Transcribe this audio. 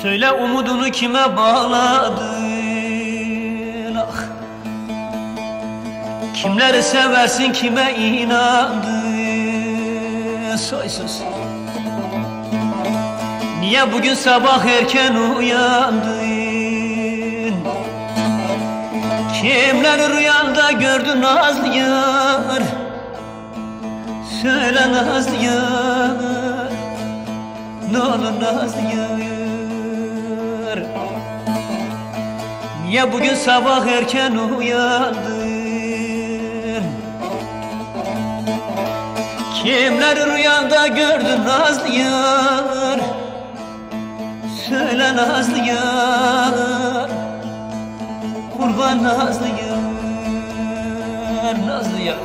Söyle umudunu kime bağladın ah? Kimleri seversin kime inandın soysuz? Niye bugün sabah erken uyandın? Kimleri rüyanda gördün nazlı yar? Söyle nazlı yar, ne olur nazlı yar. Niye bugün sabah erken uyandın? Kimleri rüyanda gördün nazlı yar? Söyle nazlı yar, kurban nazlı yar, nazlı yar.